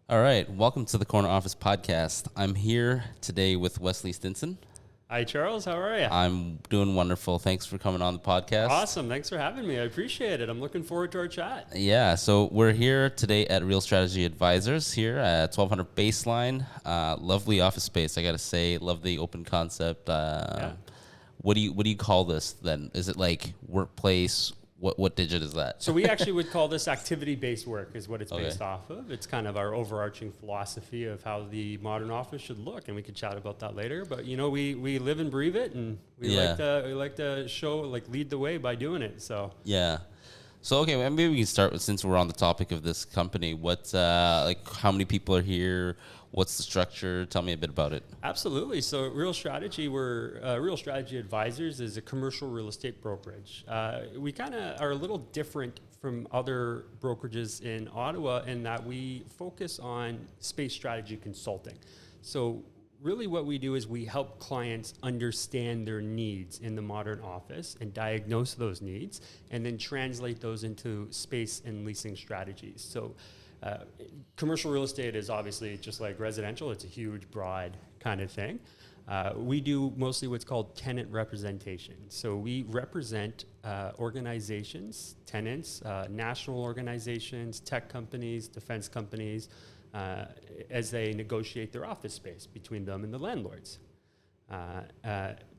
All right, welcome to the Corner Office Podcast. I'm here today with Wesley Stinson. Hi, Charles. How are you? I'm doing wonderful. Thanks for coming on the podcast. Awesome. Thanks for having me. I appreciate it. I'm looking forward to our chat. Yeah, so we're here today at Real Strategy Advisors here at 1200 Baseline. Lovely office space, I got to say. Love the open concept. What do you call this then? Is it like workplace? What digit is that? So we actually would call this activity-based work is what it's Okay. based off of. It's kind of our overarching philosophy of how the modern office should look, and we could chat about that later. But you know, we live and breathe it, and we like to show, lead the way by doing it. So Yeah. So, okay, well, maybe we can start with, since we're on the topic of this company, what, how many people are here? What's the structure? Tell me a bit about it. Absolutely. So Real Strategy, Real Strategy Advisors is a commercial real estate brokerage. We kind of are a little different from other brokerages in Ottawa in that we focus on space strategy consulting. So really what we do is we help clients understand their needs in the modern office and diagnose those needs and then translate those into space and leasing strategies. So commercial real estate is obviously just like residential. It's a huge, broad kind of thing. We do mostly what's called tenant representation. So we represent organizations, tenants, national organizations, tech companies, defense companies, as they negotiate their office space between them and the landlords.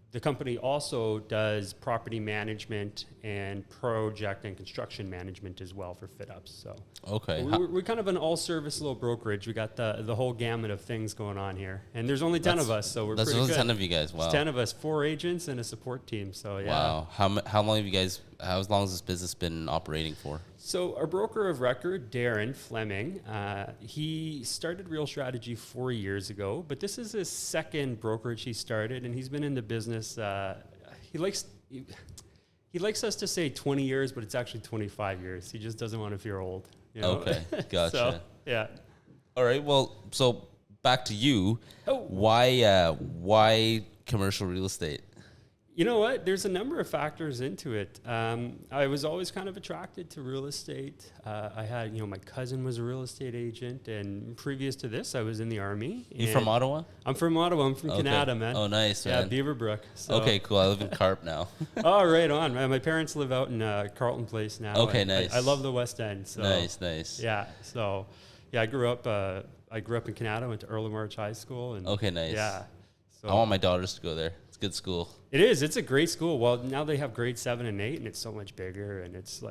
The company also does property management and project and construction management as well for fit-ups. So Okay. we're kind of an all-service little brokerage. We got the whole gamut of things going on here. And there's only 10 of us, so we're That's pretty only good. 10 of you guys. Wow. There's 10 of us, 4 agents and a support team. So yeah. Wow. How long have you guys, how long has this business been operating for? So our broker of record, Darren Fleming, he started Real Strategy 4 years ago, but this is his second brokerage he started, and he's been in the business. He likes us to say 20 years, but it's actually 25 years. He just doesn't want to feel old. You know? Okay. Gotcha. So, yeah. All right. Well, so back to you. Oh. Why commercial real estate? You know what? There's a number of factors into it. I was always kind of attracted to real estate. I had, my cousin was a real estate agent, and previous to this, I was in the Army. You from Ottawa? I'm from Ottawa. I'm from Okay. Canada, man. Oh, nice, Yeah, man. Beaverbrook. So. Okay, cool. I live in Carp now. Oh, right on. My parents live out in Carlton Place now. Okay, and nice. I love the West End. So. Nice. Yeah. So, yeah, I grew up in Canada. Went to Earl March High School. And Okay, nice. Yeah. So I want my daughters to go there. It's a good school. it is. It's a great school. Well, now they have grade 7 and 8, and it's so much bigger, and it's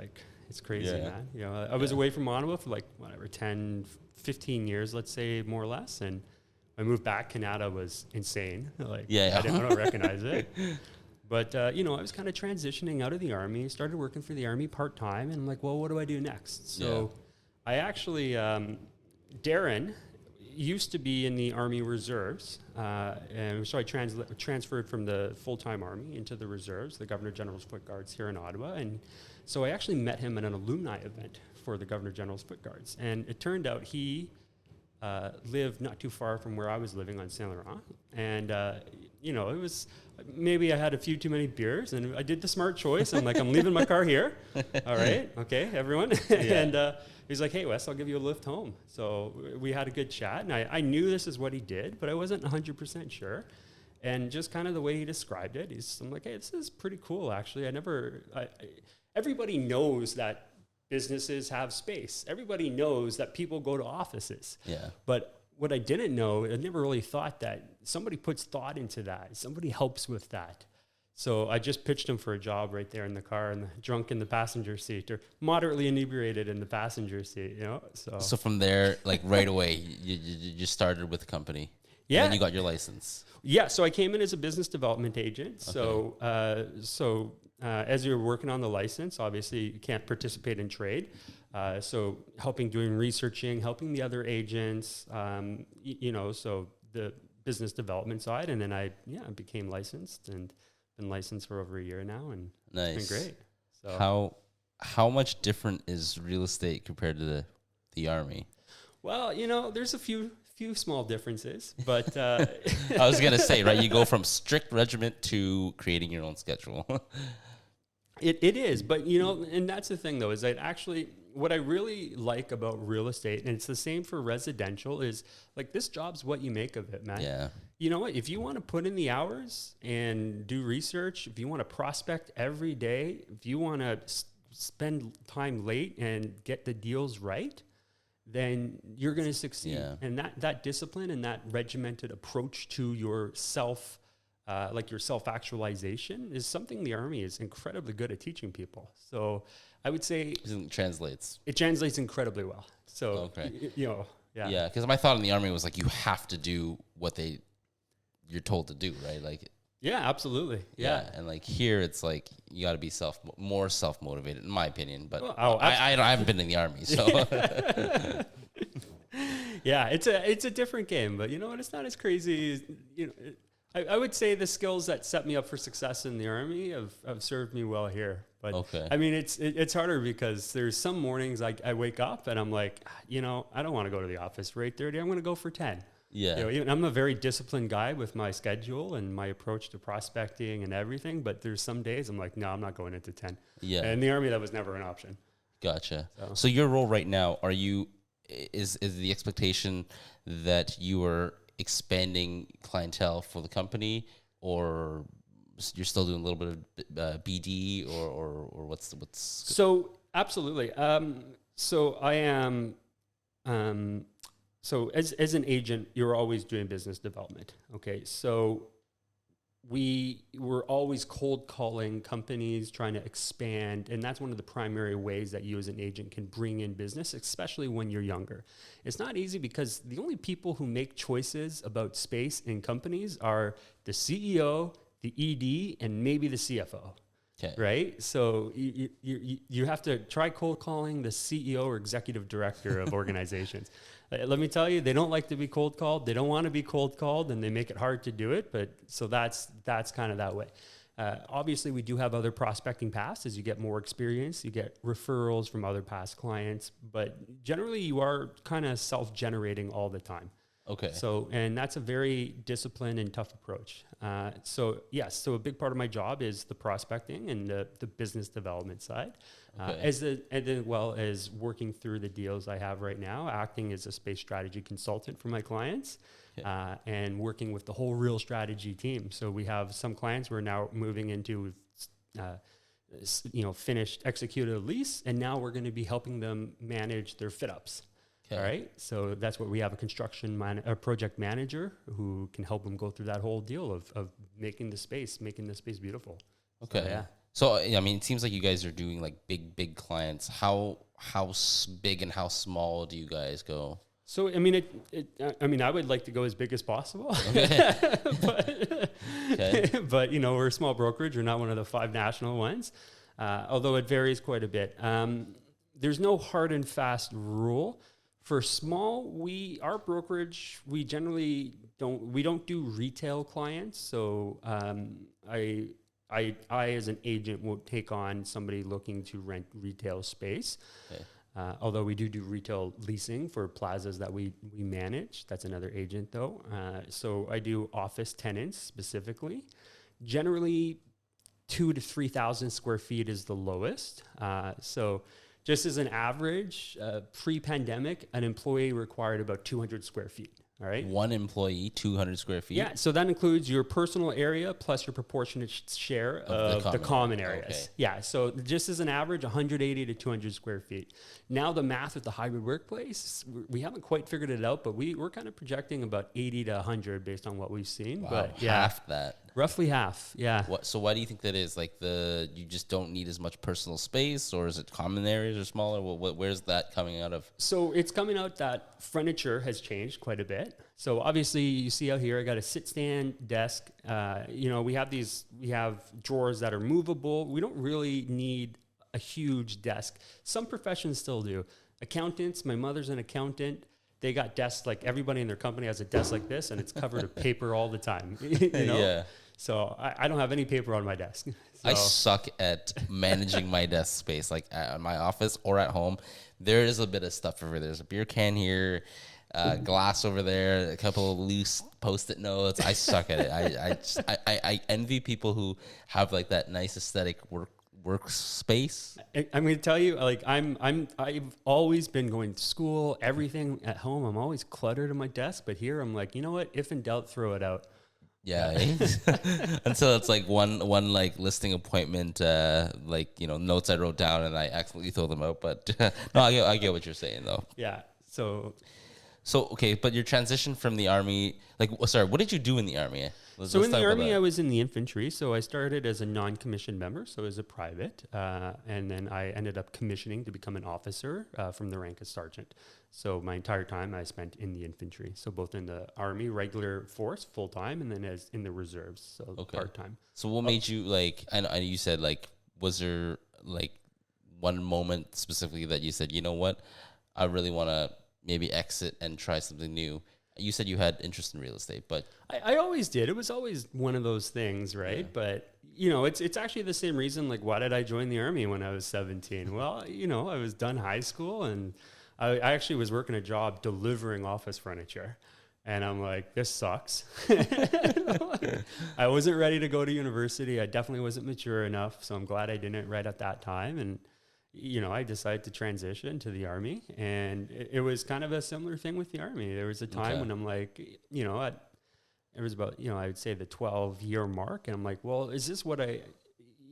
crazy, Yeah. man. I was away from Ottawa for 10, 15 years, let's say, more or less, and I moved back. Canada was insane. Yeah. I don't recognize it. But, I was kind of transitioning out of the Army, started working for the Army part-time, and I'm like, well, what do I do next? So I actually, Darren used to be in the Army Reserves, and so I transferred from the full-time Army into the Reserves, the Governor General's Foot Guards here in Ottawa, and so I actually met him at an alumni event for the Governor General's Foot Guards, and it turned out he lived not too far from where I was living on Saint Laurent, and it was maybe I had a few too many beers, and I did the smart choice. I'm like, I'm leaving my car here. All right, okay, everyone, and. He's like, hey, Wes, I'll give you a lift home. So we had a good chat, and I knew this is what he did, but I wasn't 100% sure. And just kind of the way he described it, I'm like, hey, this is pretty cool, actually. Everybody knows that businesses have space. Everybody knows that people go to offices. Yeah. But what I didn't know, I never really thought that somebody puts thought into that. Somebody helps with that. So I just pitched him for a job right there in the car, and drunk in the passenger seat, or moderately inebriated in the passenger seat, So from there, right away, you just started with the company. Yeah. And then you got your license. Yeah, so I came in as a business development agent. Okay. So as you're working on the license, obviously you can't participate in trade. So doing researching, helping the other agents, so the business development side. And then I became licensed and been licensed for over a year now, and Nice. it's been great. So How much different is real estate compared to the Army? Well, there's a few small differences, but I was going to say, right, you go from strict regiment to creating your own schedule. It is, but and that's the thing though, is that actually what I really like about real estate, and it's the same for residential, is like this job's what you make of it, man. Yeah. You know what? If you want to put in the hours and do research, if you want to prospect every day, if you want to spend time late and get the deals right, then you're going to succeed. Yeah. And that discipline and that regimented approach to yourself, like your self-actualization, is something the Army is incredibly good at teaching people. So I would say It translates. it translates incredibly well. So, Okay. you know, yeah. Yeah, because my thought in the Army was like you have to do what you're told to do, right? Like Yeah, absolutely. Yeah. and like here it's like you got to be more self motivated, in my opinion. But Oh, I haven't been in the Army, so Yeah, it's a different game, but you know what? It's not as crazy as, you know, I would say the skills that set me up for success in the Army have served me well here. But Okay. I mean, it's harder because there's some mornings I wake up and I'm like, you know, I don't want to go to the office for 8:30. I'm going to go for 10. yeah, You know, even I'm a very disciplined guy with my schedule and my approach to prospecting and everything. But there's some days I'm like, no, I'm not going into 10. yeah. And in the Army, that was never an option. Gotcha. So- So your role right now, is the expectation that you are expanding clientele for the company, or you're still doing a little bit of BD, or what's So absolutely. So I am. So as an agent, you're always doing business development. Okay. So we were always cold calling companies, trying to expand, and that's one of the primary ways that you as an agent can bring in business, especially when you're younger. It's not easy because the only people who make choices about space in companies are the CEO, the ED, and maybe the CFO. okay? Right? So you have to try cold calling the CEO or executive director of organizations. Let me tell you, they don't like to be cold called. They don't want to be cold called, and they make it hard to do it. But so that's kind of that way. Obviously, we do have other prospecting paths. As you get more experience, you get referrals from other past clients. But generally, you are kind of self-generating all the time. Okay. So, and that's a very disciplined and tough approach. So yes, so a big part of my job is the prospecting and the business development side, Okay. as well as working through the deals I have right now, acting as a space strategy consultant for my clients, Okay. and working with the whole real strategy team. So we have some clients we're now moving into, finished, executed a lease, and now we're going to be helping them manage their fit ups. Okay. All right. So that's what we have, a project manager who can help them go through that whole deal of making the space beautiful. Okay. So, yeah. So I mean, it seems like you guys are doing like big clients. How big and how small do you guys go? So, I mean, I would like to go as big as possible, Okay. but you know, we're a small brokerage. We're not one of the 5 national ones, although it varies quite a bit. There's no hard and fast rule. For small, our brokerage, we generally don't do retail clients. So I as an agent won't take on somebody looking to rent retail space. Okay. Although we do retail leasing for plazas that we manage. That's another agent though. So I do office tenants specifically. Generally 2,000 to 3,000 square feet is the lowest. So just as an average, pre-pandemic, an employee required about 200 square feet. All right. One employee, 200 square feet. Yeah. So that includes your personal area plus your proportionate share of the common areas. Okay. Yeah. So just as an average, 180 to 200 square feet. Now the math with the hybrid workplace, we haven't quite figured it out, but we're kind of projecting about 80 to 100 based on what we've seen. Wow, But yeah, half that. roughly half. Yeah. So why do you think that is? Like you just don't need as much personal space, or is it common areas are smaller? Where's that coming out of? So it's coming out that furniture has changed quite a bit. So obviously you see out here, I got a sit stand desk. We have drawers that are movable. We don't really need a huge desk. Some professions still do. Accountants, my mother's an accountant. They got desks, like everybody in their company has a desk like this, and it's covered with paper all the time. Yeah. So I don't have any paper on my desk. I So- suck at managing my desk space, like at my office or at home. There is a bit of stuff over there. There's a beer can here, glass over there, a couple of loose Post-it notes. I suck at it. I envy people who have like that nice aesthetic workspace? I'm going to tell you, like, I've always been going to school, everything at home. I'm always cluttered at my desk, but here I'm like, you know what? If in doubt, throw it out. Yeah, until it's like one like listing appointment, like, you know, notes I wrote down and I accidentally throw them out. But no, I get what you're saying though. Yeah. So okay, but your transition from the army, like, sorry, what did you do in the army? Let's in talk the about army, that. I was in the infantry. So I started as a non-commissioned member, so as a private, and then I ended up commissioning to become an officer from the rank of sergeant. So my entire time I spent in the infantry. So both in the army regular force full time, and then as in the reserves, so part time. So what made you, like? I know you said, like, was there like one moment specifically that you said, you know what, I really want to maybe exit and try something new? You said you had interest in real estate, but I always did. It was always one of those things, right? Yeah. But, you know, it's actually the same reason, like, why did I join the army when I was 17? Well, you know, I was done high school, and I actually was working a job delivering office furniture. And I'm like, this sucks. I wasn't ready to go to university. I definitely wasn't mature enough. So I'm glad I didn't right at that time. And, you know, I decided to transition to the army, and it was kind of a similar thing with the army. There was a time when I'm like, you know, it was about, you know, I would say the 12-year mark. And I'm like, well, is this what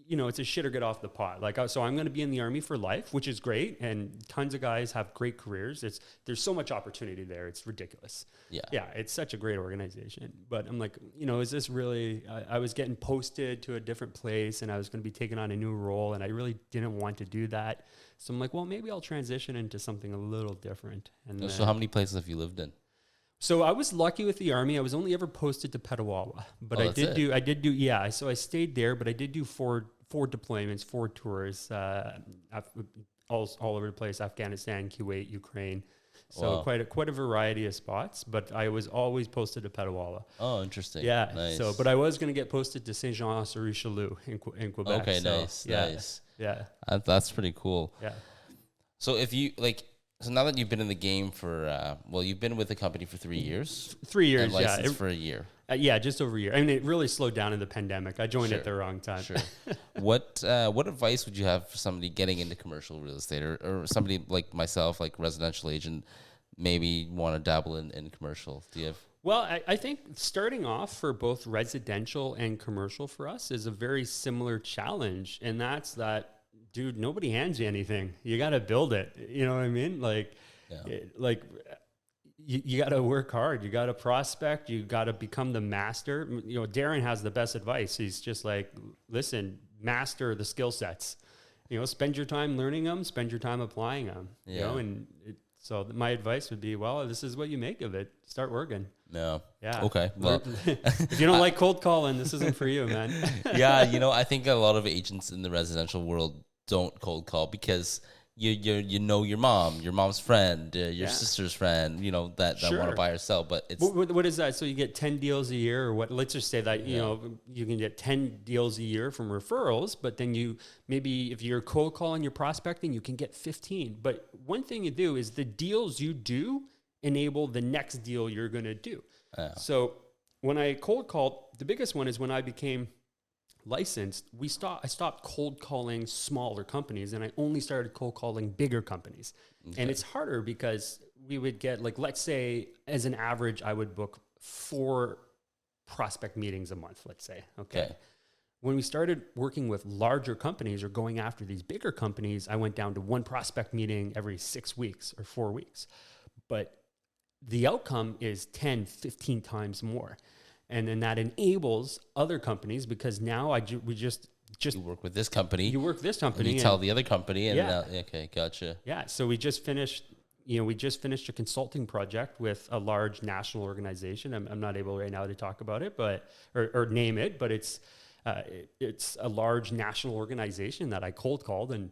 you know, it's a shit or get off the pot. Like, so I'm going to be in the army for life, which is great. And tons of guys have great careers. There's so much opportunity there. It's ridiculous. Yeah. It's such a great organization. But I'm like, you know, is this really, I was getting posted to a different place, and I was going to be taking on a new role, and I really didn't want to do that. So I'm like, well, maybe I'll transition into something a little different. And so how many places have you lived in? So I was lucky with the army. I was only ever posted to Petawawa, but I did do, yeah. So I stayed there, but I did do four deployments, 4 tours, all over the place: Afghanistan, Kuwait, Ukraine. So quite a variety of spots. But I was always posted to Petawawa. Oh, interesting. Yeah. Nice. So, but I was going to get posted to Saint Jean sur Richelieu in Quebec. Okay. So, nice. Yeah, nice. Yeah. That's pretty cool. Yeah. So if you like. So now that you've been in the game for, you've been with the company for 3 years. 3 years, and licensed for a year. Yeah, just over a year. I mean, it really slowed down in the pandemic. I joined at the wrong time. Sure. What advice would you have for somebody getting into commercial real estate, or somebody like myself, like residential agent, maybe want to dabble in commercial? Do you have? Well, I think starting off for both residential and commercial for us is a very similar challenge, and that's that. Dude, nobody hands you anything. You got to build it. You know what I mean? Like, you got to work hard. You got to prospect. You got to become the master. You know, Darren has the best advice. He's just like, listen, master the skill sets. You know, spend your time learning them. Spend your time applying them. Yeah. You know, and so my advice would be, well, this is what you make of it. Start working. No. Yeah. Okay. Well, if you don't like cold calling, this isn't for you, man. Yeah. You know, I think a lot of agents in the residential world don't cold call because you know your mom's friend, your sister's friend, you know, that want to buy or sell. But it's what is that? So you get 10 deals a year, or what? Let's just say that you know you can get 10 deals a year from referrals, but then you maybe if you're cold calling, you're prospecting, you can get 15. But one thing you do is the deals you do enable the next deal you're going to do. So when I cold called, the biggest one is when I became licensed, I stopped cold calling smaller companies, and I only started cold calling bigger companies. Okay. And it's harder because we would get, like, let's say as an average, I would book 4 prospect meetings a month, let's say. Okay. When we started working with larger companies or going after these bigger companies, I went down to 1 prospect meeting every 6 weeks or 4 weeks. But the outcome is 10, 15 times more. And then that enables other companies, because now we just you work with this company. You work with this company. And you tell the other company. And okay, gotcha. Yeah. So we just finished a consulting project with a large national organization. I'm not able right now to talk about it, but or name it, but it's a large national organization that I cold called, and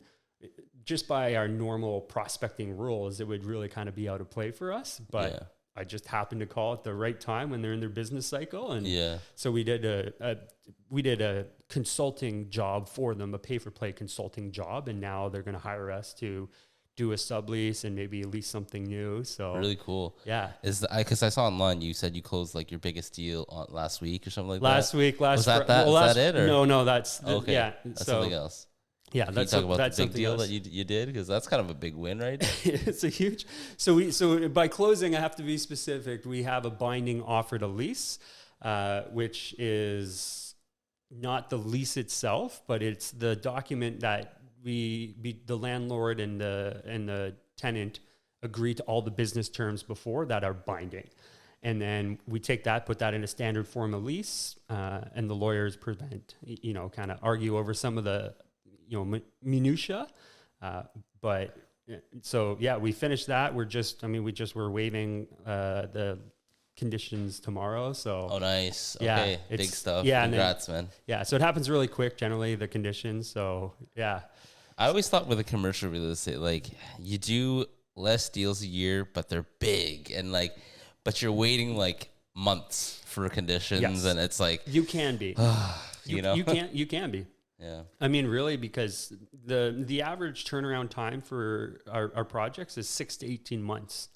just by our normal prospecting rules, it would really kind of be out of play for us. But I just happened to call at the right time when they're in their business cycle. And so we did a consulting job for them, a pay-for-play consulting job. And now they're going to hire us to do a sublease and maybe lease something new. So really cool. Yeah. Because I saw online, you said you closed like your biggest deal last week or something like that. Was that it? Or? No, that's okay. Yeah. That's something else. Yeah, Can you talk about the big deal that you did? Because that's kind of a big win, right? It's a huge. So by closing, I have to be specific. We have a binding offer to lease, which is not the lease itself, but it's the document that the landlord and the tenant agree to all the business terms before that are binding. And then we take that, put that in a standard form of lease, and the lawyers kind of argue over some of the, minutia. But so, yeah, we finished that. We're waiving the conditions tomorrow. So, oh, nice. Okay. Yeah, big stuff. Yeah. Congrats, man. Yeah. So it happens really quick, generally, the conditions. So, yeah. I always thought with a commercial real estate, like you do less deals a year, but they're big and but you're waiting like months for conditions. Yes. And it's like, you can be, you can be. Yeah. I mean, really, because the average turnaround time for our projects is 6 to 18 months.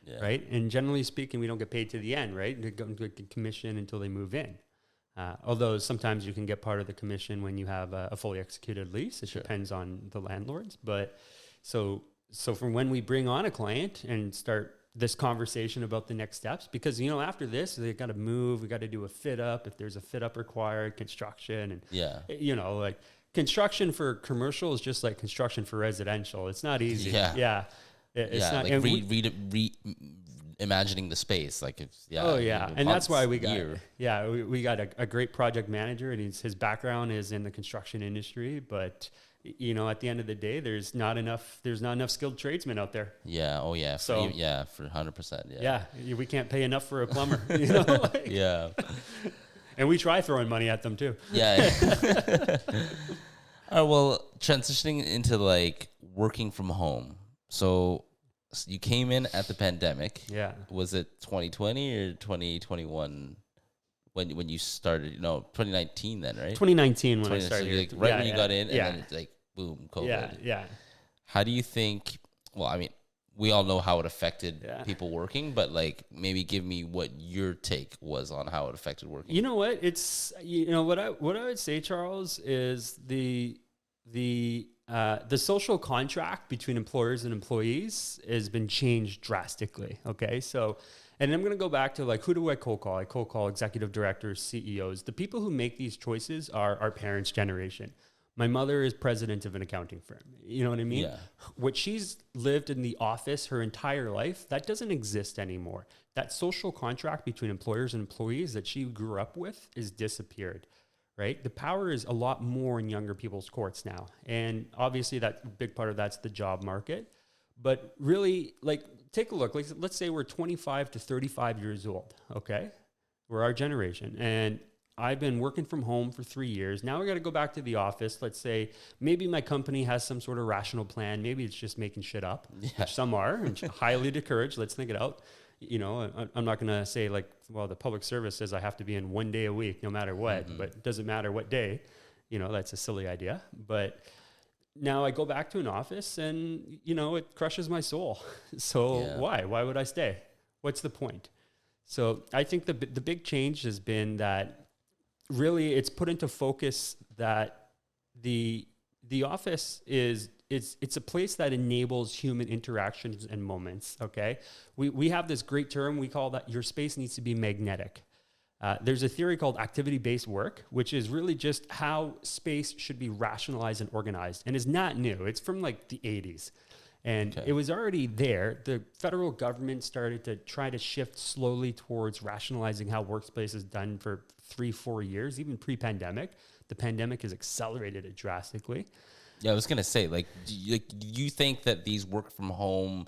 Yeah. Right. And generally speaking, we don't get paid to the end, right? They don't get commission until they move in. Although sometimes you can get part of the commission when you have a fully executed lease. It depends on the landlords. But so from when we bring on a client and start this conversation about the next steps, because, after this, they got to move, we got to do a fit up. If there's a fit up required, construction, and construction for commercial is just like construction for residential. It's not easy. Yeah. It's not like imagining the space. And that's why we got a great project manager, and his background is in the construction industry, but at the end of the day, there's not enough skilled tradesmen out there. Yeah. Oh yeah. For 100%. Yeah. We can't pay enough for a plumber, Yeah. And we try throwing money at them too. Yeah. All right, well, transitioning into working from home. So you came in at the pandemic. Yeah. Was it 2020 or 2021 when you started? No, 2019 then, right? 2019 when I started. So when you got in, and then it's boom, COVID. Yeah. How do you think? Well, I mean, we all know how it affected people working, but maybe give me what your take was on how it affected working. You know what? It's what I would say, Charles, is the social contract between employers and employees has been changed drastically. Okay. So, and I'm going to go back to who do I cold call? I cold call executive directors, CEOs. The people who make these choices are our parents' generation. My mother is president of an accounting firm. You know what I mean? Yeah. What she's lived in the office her entire life, that doesn't exist anymore. That social contract between employers and employees that she grew up with is disappeared. Right? The power is a lot more in younger people's courts now. And obviously that big part of that's the job market. But really, take a look. Let's say we're 25 to 35 years old. Okay. We're our generation. And I've been working from home for 3 years. Now I got to go back to the office. Let's say maybe my company has some sort of rational plan. Maybe it's just making shit up, which some are, and highly discouraged. Let's think it out. I'm not going to say the public service says I have to be in 1 day a week, no matter what, but it doesn't matter what day, that's a silly idea. But now I go back to an office and, it crushes my soul. So why would I stay? What's the point? So I think the big change has been that really it's put into focus that the office it's a place that enables human interactions and moments. Okay. We have this great term. We call that your space needs to be magnetic. There's a theory called activity-based work, which is really just how space should be rationalized and organized, and is not new. It's from the 80s. And it was already there. The federal government started to try to shift slowly towards rationalizing how workspace is done for 3-4 years, even pre-pandemic. The pandemic has accelerated it drastically. Yeah, I was gonna say, do you think that these work from home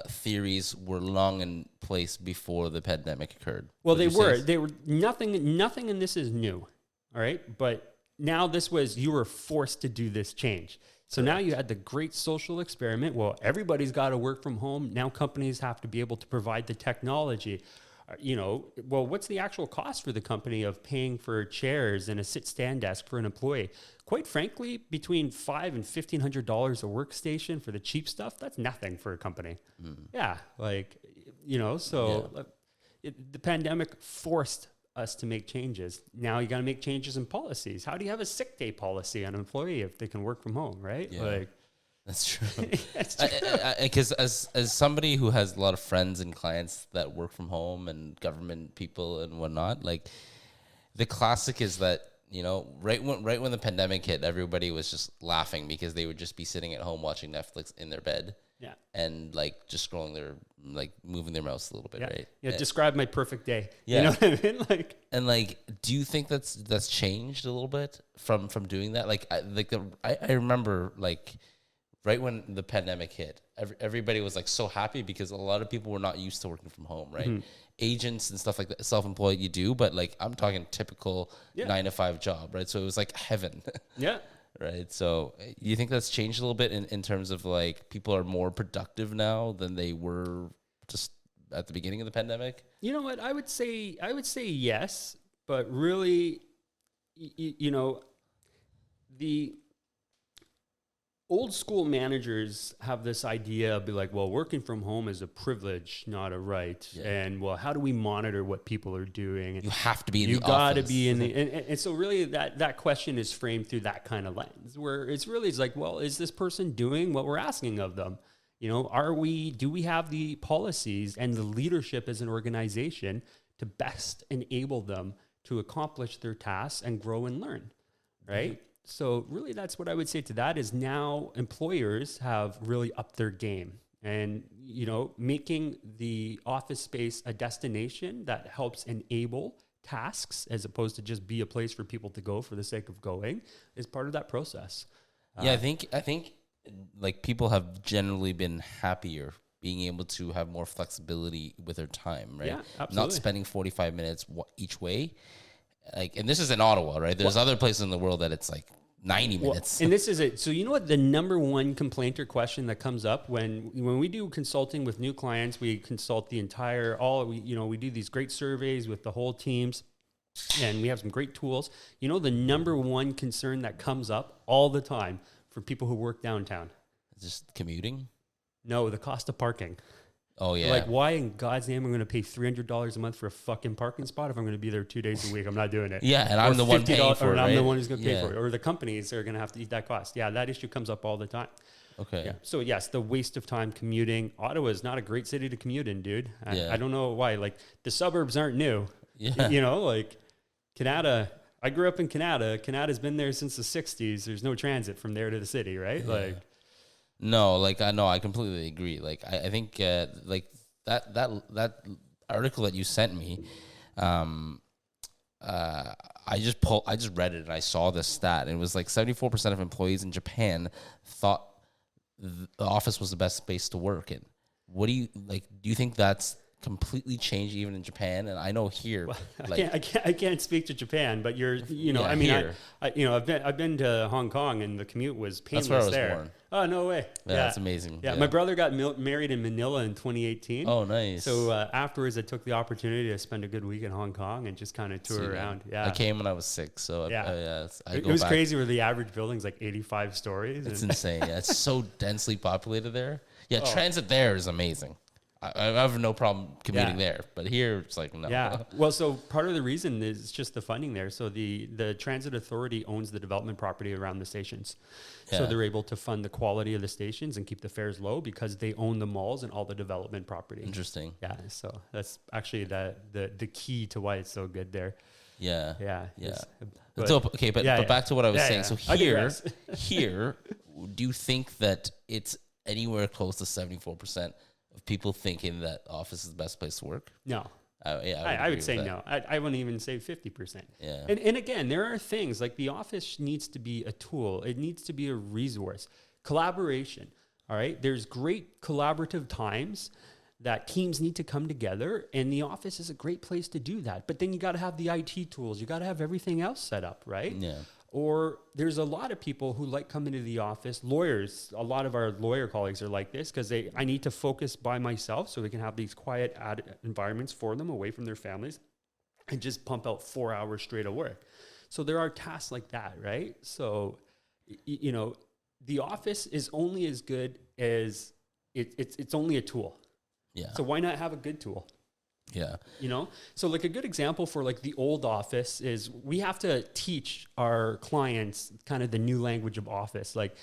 theories were long in place before the pandemic occurred? Well, they were. Nothing in this is new. All right, but now you were forced to do this change. So now you had the great social experiment. Well, everybody's got to work from home. Now companies have to be able to provide the technology. What's the actual cost for the company of paying for chairs and a sit-stand desk for an employee? Quite frankly, between $500 and $1,500 a workstation for the cheap stuff, that's nothing for a company. Yeah, the pandemic forced us to make changes. Now you got to make changes in policies. How do you have a sick day policy on an employee if they can work from home, right? Yeah. Like, That's true. that's true. Because as somebody who has a lot of friends and clients that work from home and government people and whatnot, like the classic is that, you know, right when the pandemic hit, everybody was just laughing because they would just be sitting at home watching Netflix in their bed. Yeah. And like just scrolling their, like moving their mouse a little bit, Yeah. right? Yeah. And, Describe my perfect day. Yeah. You know what I mean? Like, and like, do you think that's changed a little bit from doing that? Like, I remember like right when the pandemic hit, everybody was like so happy because a lot of people were not used to working from home, right? Mm-hmm. Agents and stuff like that, self-employed, you do, but like I'm talking typical Yeah. 9 to 5 job, right? So it was like heaven. yeah. Right. So you think that's changed a little bit in terms of like people are more productive now than they were just at the beginning of the pandemic? You know what? I would say yes, but really, you know, the old school managers have this idea of be like, well, working from home is a privilege, not a right. Yeah. And well, how do we monitor what people are doing? You have to be in You the got to office. be in the, and so really that question is framed through that kind of lens where it's like, well, is this person doing what we're asking of them? You know, do we have the policies and the leadership as an organization to best enable them to accomplish their tasks and grow and learn, right? Mm-hmm. So really that's what I would say to that is now employers have really upped their game and, you know, making the office space a destination that helps enable tasks as opposed to just be a place for people to go for the sake of going is part of that process. Yeah, I think like people have generally been happier being able to have more flexibility with their time, right? Yeah, absolutely. Not spending 45 minutes each way. Like, and this is in Ottawa, right? There's other places in the world that it's like 90 minutes. And this is it. So you know what the number one complaint or question that comes up when we do consulting with new clients, we consult the entire we do these great surveys with the whole teams and we have some great tools. You know the number one concern that comes up all the time for people who work downtown? Just commuting? No, the cost of parking. Oh, yeah. Like, why in God's name am I going to pay $300 a month for a fucking parking spot if I'm going to be there 2 days a week? I'm not doing it. Yeah, and I'm the one paying for it, I'm right? the one who's going to pay Yeah. for it. Or the companies are going to have to eat that cost. Yeah, that issue comes up all the time. Okay. Yeah. So, yes, the waste of time commuting. Ottawa is not a great city to commute in, dude. I don't know why. Like, the suburbs aren't new. Yeah. You know, like, Canada. I grew up in Canada. Canada's been there since the 60s. There's no transit from there to the city, right? Yeah. Like, no, like I completely agree. Like I think like that article that you sent me, I just read it and I saw this stat. And it was like 74% of employees in Japan thought the office was the best space to work in. What do you like? Do you think that's completely changed even in Japan? And I know here, well, like, I can't speak to Japan, but Yeah, I mean, here. I've been to Hong Kong and the commute was painless That's where I was there. born. Oh, no way. Yeah, that's amazing. Yeah, my brother got married in Manila in 2018. Oh, nice. So afterwards, I took the opportunity to spend a good week in Hong Kong and just kind of tour around. Yeah, I came when I was 6, so Yeah. I it go was back. crazy where the average building's like 85 stories. It's and- insane. Yeah, it's so densely populated there. Yeah, Oh. transit there is amazing. I have no problem commuting Yeah. there, but here it's like no. Yeah. Well, so part of the reason is just the funding there. So the transit authority owns the development property around the stations. So Yeah. they're able to fund the quality of the stations and keep the fares low because they own the malls and all the development property. Interesting. Yeah. So that's actually the key to why it's so good there. Yeah. Yeah. Yeah. it's- But yeah. back to what I was Yeah, saying. yeah. So I here, digress. here, do you think that it's anywhere close to 74% of people thinking that office is the best place to work? No. Yeah, I agree would say with no. that. I wouldn't even say 50%. Yeah. And again, there are things like the office needs to be a tool. It needs to be a resource. Collaboration. All right. There's great collaborative times that teams need to come together, and the office is a great place to do that. But then you got to have the IT tools. You got to have everything else set up, right? Yeah. Or there's a lot of people who like coming to the office. Lawyers, a lot of our lawyer colleagues are like this because I need to focus by myself so we can have these quiet environments for them away from their families and just pump out 4 hours straight of work. So there are tasks like that, right? So, the office is only as good as it's only a tool. Yeah. So why not have a good tool? Yeah. You know, so like a good example for like the old office is we have to teach our clients kind of the new language of office. Like,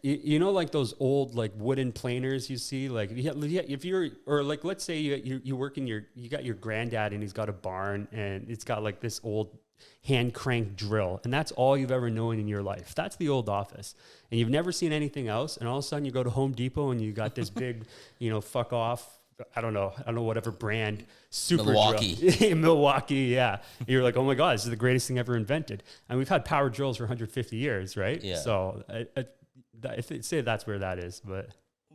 you know, like those old like wooden planers you see, like if you're, or like, let's say you work in you got your granddad and he's got a barn and it's got like this old hand crank drill. And that's all you've ever known in your life. That's the old office. And you've never seen anything else. And all of a sudden you go to Home Depot and you got this big, you know, fuck off, I don't know, whatever brand, super Milwaukee. drill. Milwaukee, yeah. You're like, oh my God, this is the greatest thing ever invented. And we've had power drills for 150 years, right? Yeah. So if say that's where that is, but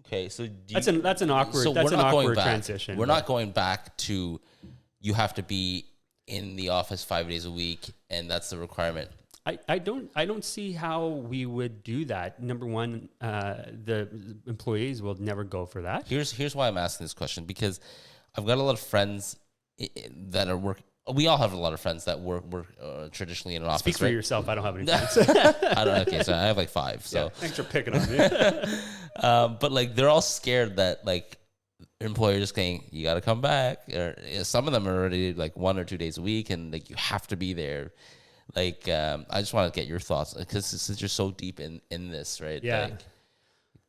Okay, so that's an awkward, so that's we're an not going awkward back. transition. We're not going back to you have to be in the office 5 days a week, and that's the requirement. I don't see how we would do that. Number one, the employees will never go for that. Here's why I'm asking this question, because I've got a lot of friends that are work. We all have a lot of friends that work traditionally in an office. Speak for right? yourself. I don't have any friends. I don't. Okay, so I have like 5. So, Yeah, thanks for picking on me. but like they're all scared that like employers saying you got to come back, or some of them are already like 1 or 2 days a week, and like you have to be there. Like, I just want to get your thoughts, because since you're so deep in this, right? Yeah. Like,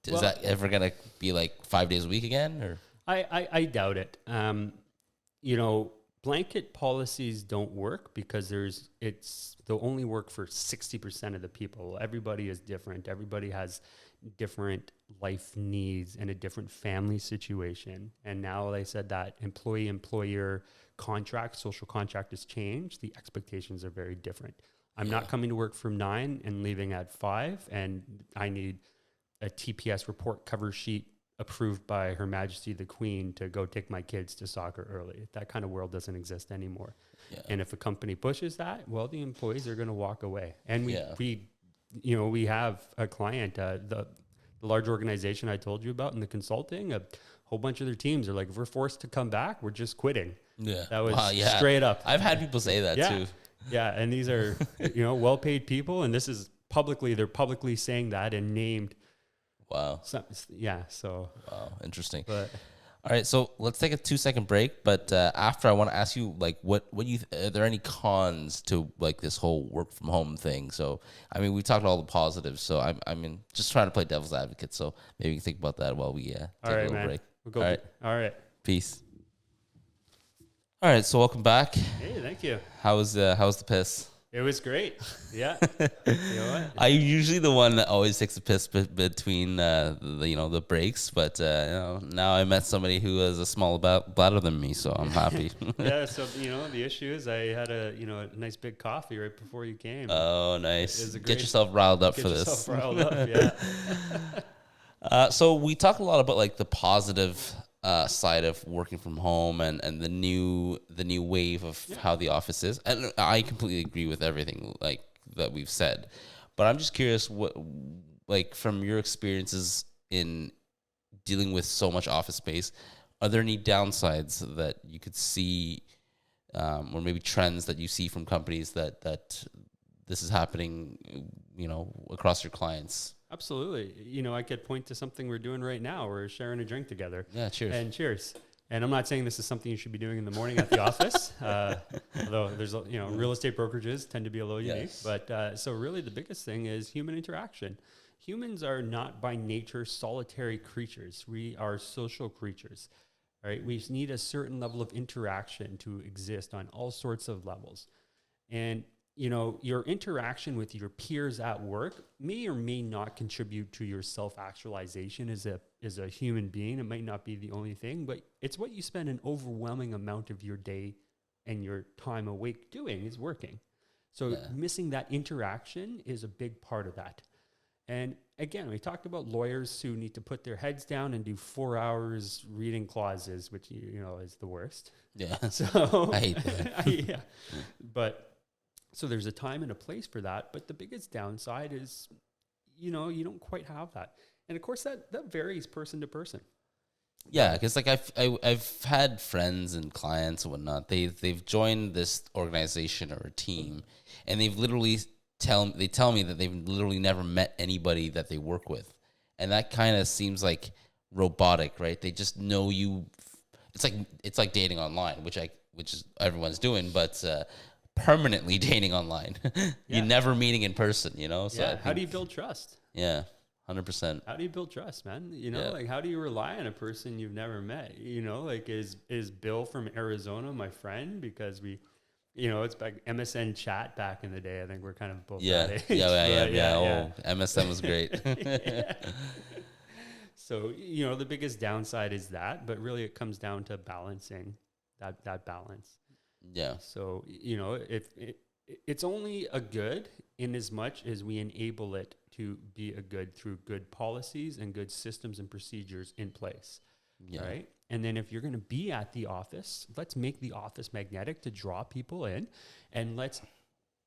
is that ever gonna be like 5 days a week again, or? I doubt it. You know, blanket policies don't work because they'll only work for 60% of the people. Everybody is different. Everybody has different life needs and a different family situation. And now they said that employee-employer contract, social contract has changed. The expectations are very different. I'm not coming to work from 9 and leaving at 5, and I need a TPS report cover sheet approved by Her Majesty the Queen to go take my kids to soccer early. That kind of world doesn't exist anymore. Yeah. And if a company pushes that, well, the employees are going to walk away. And we have a client, the large organization I told you about in the consulting, a whole bunch of their teams are like, if we're forced to come back, we're just quitting. Yeah, That was straight up. I've had people say that too. Yeah, and these are well-paid people, and this is they're publicly saying that and named. Wow. So. Wow, interesting. But all right, so let's take a 2-second break. But after, I want to ask you, like, what are there any cons to like this whole work from home thing? So, I mean, we talked about all the positives. So, I mean, just trying to play devil's advocate. So maybe you can think about that while we take a little break. We'll go. All right. Peace. All right, so welcome back. Hey, thank you. How was the piss? It was great. Yeah. You know what? I'm usually the one that always takes a piss between the breaks, but now I met somebody who has a smaller bladder than me, so I'm happy. Yeah. So the issue is I had a nice big coffee right before you came. Oh, nice. Get yourself riled up for this. Get yourself riled up. Yeah. So we talked a lot about like the positive side of working from home and the new wave of how the office is, and I completely agree with everything like that we've said, but I'm just curious, what, like, from your experiences in dealing with so much office space, are there any downsides that you could see, or maybe trends that you see from companies that this is happening, across your clients? Absolutely. I could point to something we're doing right now. We're sharing a drink together. Yeah, cheers. And cheers. And I'm not saying this is something you should be doing in the morning at the office, although there's, real estate brokerages tend to be a little unique. Yes. But so really the biggest thing is human interaction. Humans are not by nature solitary creatures. We are social creatures, right? We need a certain level of interaction to exist on all sorts of levels. And your interaction with your peers at work may or may not contribute to your self-actualization as a human being. It might not be the only thing, but it's what you spend an overwhelming amount of your day and your time awake doing is working. So missing that interaction is a big part of that. And again, we talked about lawyers who need to put their heads down and do 4 hours reading clauses, which is the worst. Yeah. So I hate that. yeah. But so there's a time and a place for that, but the biggest downside is, you don't quite have that. And of course that varies person to person. Yeah, because like I've had friends and clients and whatnot. They've joined this organization or a team, and they've literally tell me that they've literally never met anybody that they work with, and that kind of seems like robotic, right? They just know you. it's like dating online, which is everyone's doing, but permanently dating online. You're never meeting in person, you know. So how do you build trust? Yeah, 100%. How do you build trust, man? You know, like how do you rely on a person you've never met? You know, like is Bill from Arizona my friend because we, you know, it's like MSN chat back in the day. I think we're kind of both that age. Oh, MSN was great. So, you know, the biggest downside is that, but really it comes down to balancing that balance. Yeah. So, you know, if it's only a good in as much as we enable it to be a good through good policies and good systems and procedures in place. Yeah. Right. And then if you're going to be at the office, let's make the office magnetic to draw people in, and let's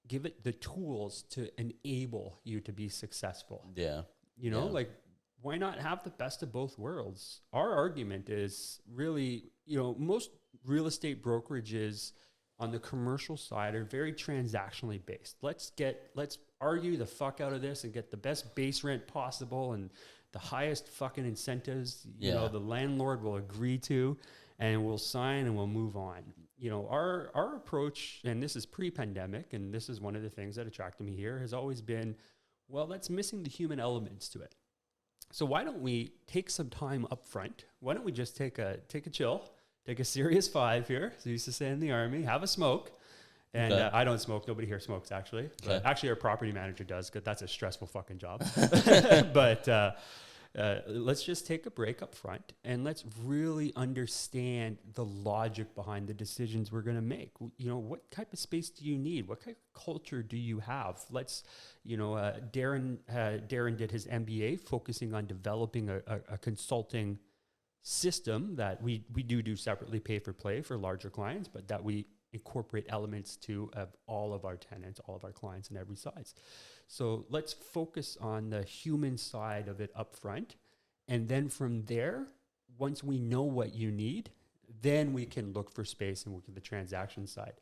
give it the tools to enable you to be successful. Yeah. You know, like why not have the best of both worlds? Our argument is really, you know, most real estate brokerages on the commercial side are very transactionally based. Let's argue the fuck out of this and get the best base rent possible and the highest fucking incentives, you know, the landlord will agree to, and we'll sign and we'll move on. You know, our approach, and this is pre-pandemic, and this is one of the things that attracted me here, has always been, well, that's missing the human elements to it. So why don't we take some time up front? Why don't we just take a chill, take a serious 5 here, as we used to say in the Army, have a smoke. And I don't smoke. Nobody here smokes, actually. But actually, our property manager does, because that's a stressful fucking job. But let's just take a break up front, and let's really understand the logic behind the decisions we're going to make. You know, what type of space do you need? What kind of culture do you have? Let's, you know, Darren did his MBA focusing on developing a consulting system that we do separately pay for play for larger clients, but that we incorporate elements to all of our tenants, all of our clients in every size. So let's focus on the human side of it up front. And then from there, once we know what you need, then we can look for space and work at the transaction side.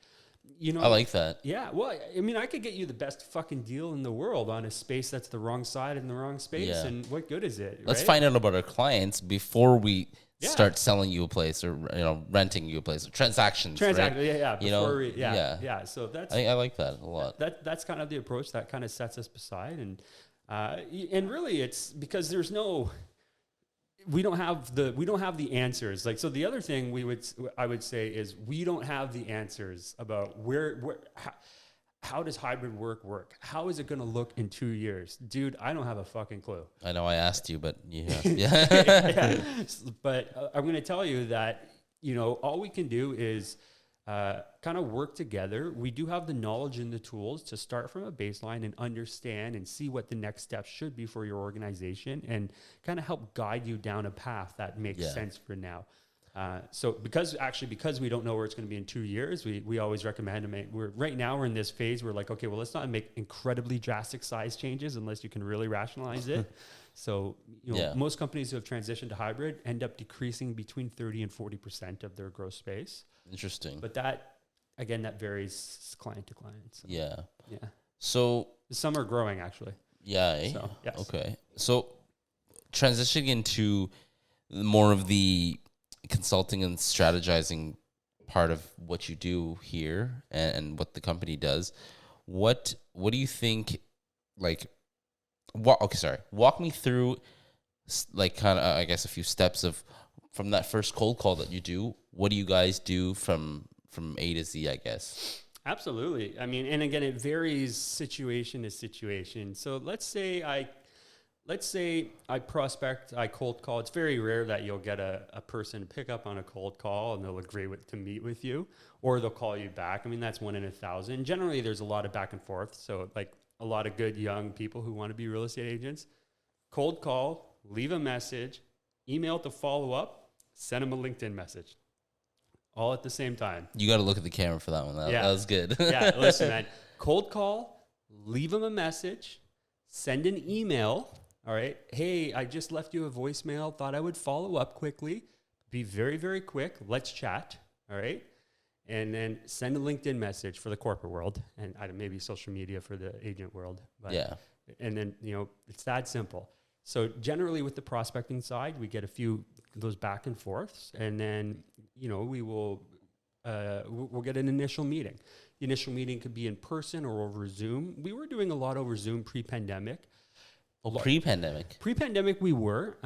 You know, I like that. Yeah. Well, I mean, I could get you the best fucking deal in the world on a space that's the wrong side and the wrong space. Yeah. And what good is it? Let's find out about our clients before we start selling you a place, or, you know, renting you a place. Transactions, right? Yeah. You know, yeah. So that's, I like that a lot. That's kind of the approach that kind of sets us aside. And really it's because we don't have the answers. Like, so the other thing I would say is we don't have the answers about how does hybrid work? How is it going to look in 2 years? Dude, I don't have a fucking clue. I know I asked you, but yeah. But I'm going to tell you that, you know, all we can do is kind of work together. We do have the knowledge and the tools to start from a baseline and understand and see what the next steps should be for your organization, and kind of help guide you down a path that makes sense for now. So because we don't know where it's going to be in 2 years, we always recommend to make, right now we're in this phase where like, okay, well, let's not make incredibly drastic size changes unless you can really rationalize it. So, you know, most companies who have transitioned to hybrid end up decreasing between 30 and 40% of their gross space. Interesting. But that varies client to client. So, yeah. Yeah. So some are growing actually. Yeah. So, yes. Okay. So transitioning into more of the consulting and strategizing part of what you do here and what the company does, what do you think, like, walk me through, like, kind of, I guess, a few steps from that first cold call that you do. What do you guys do from A to Z, I guess? Absolutely. I mean, and again, it varies situation to situation. So let's say I prospect, I cold call. It's very rare that you'll get a person to pick up on a cold call and they'll agree to meet with you, or they'll call you back. I mean, that's 1 in 1,000. Generally, there's a lot of back and forth. So like a lot of good young people who want to be real estate agents, cold call, leave a message, email to follow up, send them a LinkedIn message, all at the same time. You got to look at the camera for that one. That was good. Yeah, listen, man. Cold call, leave them a message, send an email. All right. Hey, I just left you a voicemail. Thought I would follow up quickly. Be very, very quick. Let's chat. All right. And then send a LinkedIn message for the corporate world, and maybe social media for the agent world. But, yeah. And then, you know, it's that simple. So generally with the prospecting side, we get a few of those back and forths, and then we will we'll get an initial meeting. The initial meeting could be in person or over Zoom. We were doing a lot over Zoom pre-pandemic. Pre-pandemic. Pre-pandemic, we were,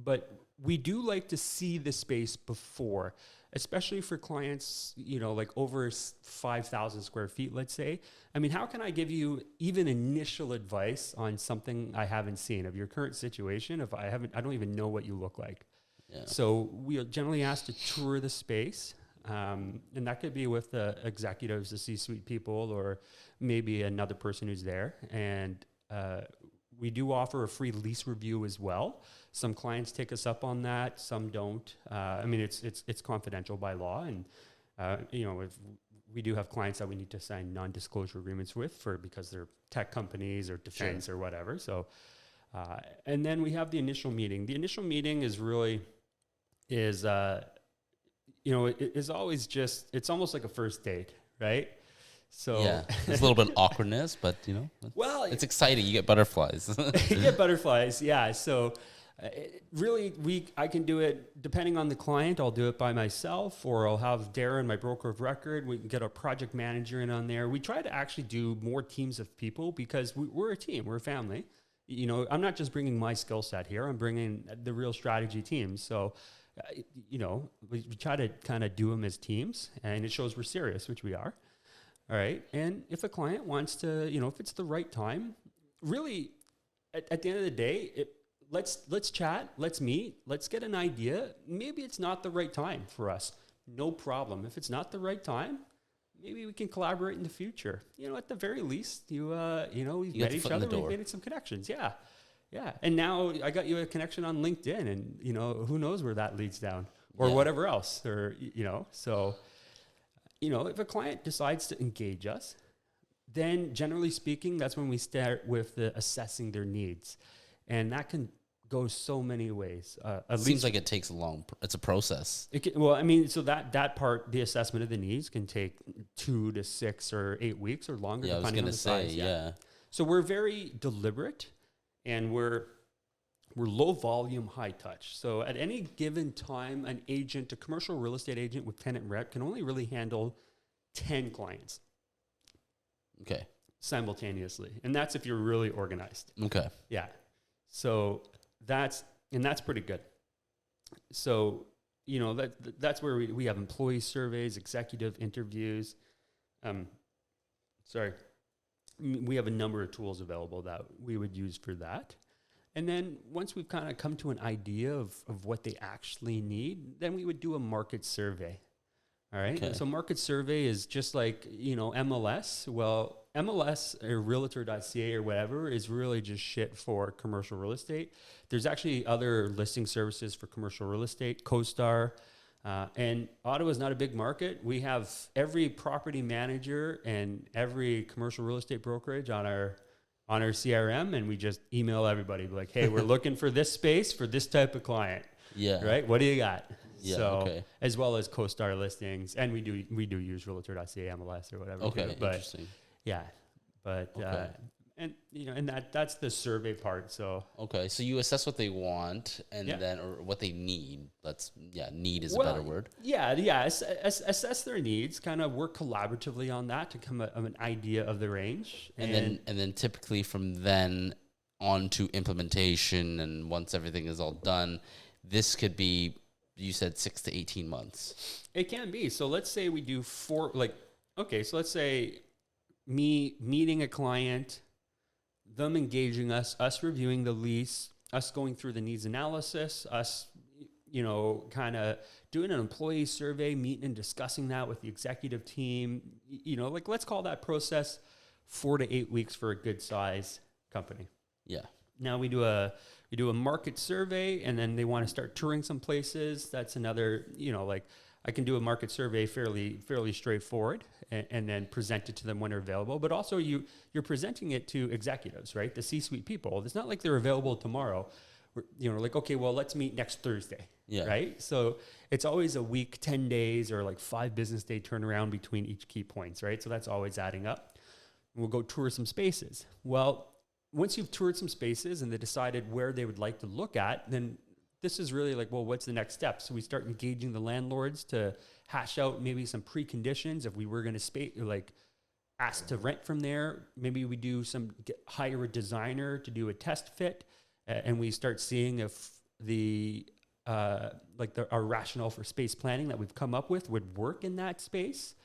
but we do like to see the space before, especially for clients, like over 5,000 square feet, let's say. I mean, how can I give you even initial advice on something I haven't seen of your current situation if I don't even know what you look like? Yeah. So we are generally asked to tour the space. And that could be with the executives, the C-suite people, or maybe another person who's there. And we do offer a free lease review as well. Some clients take us up on that, some don't. I mean, it's confidential by law, and if we do have clients that we need to sign non-disclosure agreements with because they're tech companies or defense or whatever. So, and then we have the initial meeting. The initial meeting is always it's almost like a first date, right? So yeah, there's a little bit of awkwardness, but well, it's exciting. You get butterflies. You get butterflies, yeah. So really, I can do it depending on the client. I'll do it by myself, or I'll have Darren, my broker of record. We can get a project manager in on there. We try to actually do more teams of people because we're a team, we're a family. I'm not just bringing my skill set here. I'm bringing the real strategy team. So. We try to kind of do them as teams, and it shows we're serious, which we are. All right. And if a client wants to, if it's the right time, really at the end of the day, let's chat, let's meet, let's get an idea. Maybe it's not the right time for us. No problem. If it's not the right time, maybe we can collaborate in the future. At the very least, we've met each other, we've made some connections. Yeah. Yeah. And now I got you a connection on LinkedIn, and, who knows where that leads down or whatever else, or, so, if a client decides to engage us, then generally speaking, that's when we start with assessing their needs. And that can go so many ways. It seems like it takes it's a process. So that part, the assessment of the needs, can take 2 to 6 or 8 weeks or longer, depending on the size. Yeah. So we're very deliberate. And we're low volume, high touch. So at any given time, a commercial real estate agent with tenant rep can only really handle 10 clients. Okay. Simultaneously. And that's if you're really organized. Okay. Yeah. So that's pretty good. So, that's where we have employee surveys, executive interviews. We have a number of tools available that we would use for that. And then once we've kind of come to an idea of what they actually need, then we would do a market survey. All right. Okay. So market survey is just like, MLS. Well, MLS or realtor.ca or whatever is really just shit for commercial real estate. There's actually other listing services for commercial real estate, CoStar. And Ottawa is not a big market. We have every property manager and every commercial real estate brokerage on our CRM, and we just email everybody like, "Hey, we're looking for this space for this type of client." Yeah. Right. What do you got? Yeah. So, okay. As well as CoStar listings, and we do use Realtor.ca, MLS or whatever. Okay. Too, but interesting. Yeah. But okay. And that's the survey part. So okay, so you assess what they want and then or what they need. Need is a better word. Yeah. Assess their needs. Kind of work collaboratively on that to come up with an idea of the range, and then typically from then on to implementation. And once everything is all done, this could be, you said 6 to 18 months. It can be. So let's say we do 4. So let's say me meeting a client, them engaging us reviewing the lease, us going through the needs analysis, us, kind of doing an employee survey, meeting and discussing that with the executive team, let's call that process 4 to 8 weeks for a good size company. Yeah. Now we do a market survey, and then they want to start touring some places. That's another, I can do a market survey fairly straightforward and then present it to them when they're available. But also you're presenting it to executives, right? The C-suite people. It's not like they're available tomorrow. Okay, well, let's meet next Thursday, right? So it's always a week, 10 days, or 5 business day turnaround between each key points, right? So that's always adding up. We'll go tour some spaces. Well, once you've toured some spaces and they decided where they would like to look at, then this is really like, well, what's the next step? So we start engaging the landlords to hash out maybe some preconditions if we were going to like ask to rent from there. Maybe we do hire a designer to do a test fit, and we start seeing if our rationale for space planning that we've come up with would work in that space,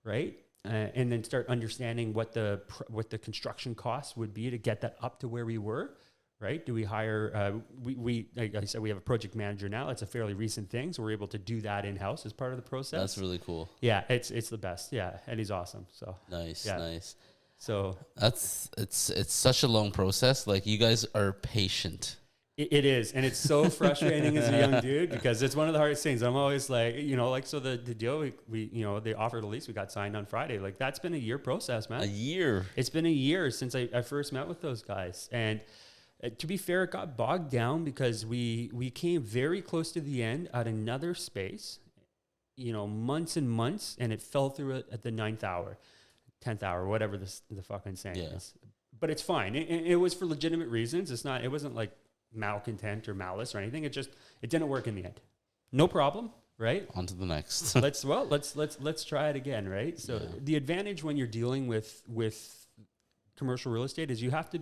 right? And then start understanding what the construction costs would be to get that up to where we were, right? Do we hire, we like I said, we have a project manager now. It's a fairly recent thing, so we're able to do that in-house as part of the process. That's really cool. Yeah, it's the best. Yeah, and he's awesome. So Nice. So it's such a long process. Like, you guys are patient. It is, and it's so frustrating as a young dude because it's one of the hardest things. I'm always like, so the deal we they offered a lease, we got signed on Friday. Like, that's been a year process, man. A year. It's been a year since I first met with those guys, and to be fair, it got bogged down because we came very close to the end at another space, months and months, and it fell through at the 9th hour, 10th hour, whatever the fucking saying is. But it's fine. It was for legitimate reasons. It wasn't like malcontent or malice or anything. It didn't work in the end. No problem, right? On to the next. let's try it again, right? So the advantage when you're dealing with commercial real estate is you have to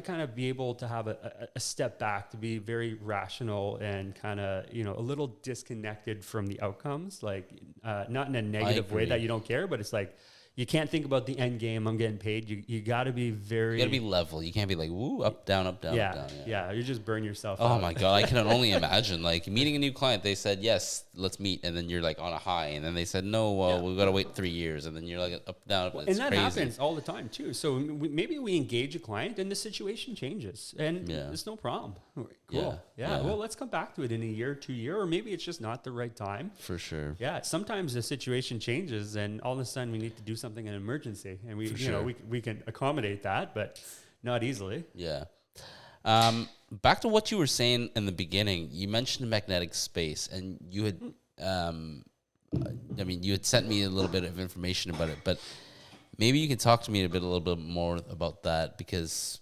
kind of be able to have a step back, to be very rational and kind of, a little disconnected from the outcomes, like not in a negative way that you don't care, but it's like, you can't think about the end game. I'm getting paid. You got to be very. You got to be level. You can't be like, woo, up, down, up, down, up, down. Yeah. You just burn yourself Oh out. my God. I can only imagine, like, meeting a new client. They said, yes, let's meet. And then you're like on a high. And then they said, no, well, we've got to wait 3 years. And then you're like up, down, up. It's and that crazy. happens all the time too. So maybe we engage a client and the situation changes and it's no problem. Cool. Yeah. Well, let's come back to it in a year, 2 years, or maybe it's just not the right time. For sure. Yeah. Sometimes the situation changes and all of a sudden we need to do something in an emergency. And we can accommodate that, but not easily. Yeah. Back to what you were saying in the beginning, you mentioned magnetic space, and you had, you had sent me a little bit of information about it, but maybe you could talk to me a little bit more about that, because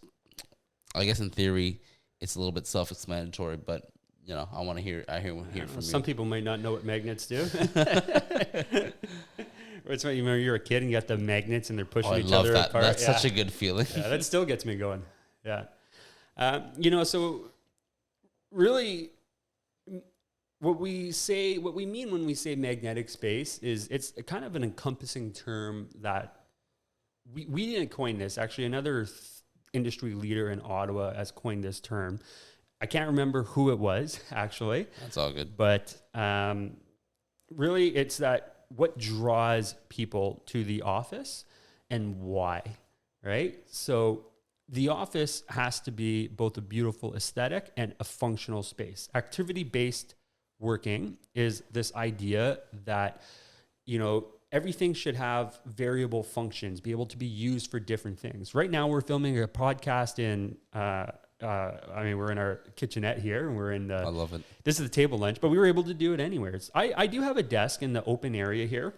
I guess in theory it's a little bit self-explanatory, but I want to hear from you. Some people might not know what magnets do. It's when you remember you're a kid and you got the magnets and they're pushing each other apart. That's such a good feeling. Yeah, that still gets me going. Yeah. So really what we mean when we say magnetic space is it's kind of an encompassing term that we didn't coin this. Actually, another industry leader in Ottawa has coined this term. I can't remember who it was, actually. That's all good. But really, it's that what draws people to the office and why, right? So the office has to be both a beautiful aesthetic and a functional space. Activity-based working is this idea that, everything should have variable functions, be able to be used for different things. Right now, we're filming a podcast in we're in our kitchenette here, and we're in the. I love it. This is the table lunch, but we were able to do it anywhere. I do have a desk in the open area here.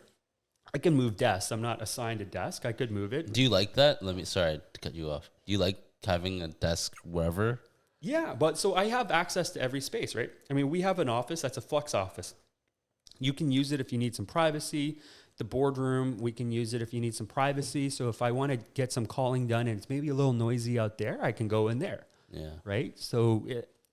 I can move desks. I'm not assigned a desk. I could move it. Do you like that? Sorry to cut you off. Do you like having a desk wherever? Yeah, but so I have access to every space, right? We have an office that's a flex office. You can use it if you need some privacy. The boardroom, we can use it if you need some privacy. So if I want to get some calling done and it's maybe a little noisy out there, I can go in there. Yeah. Right. So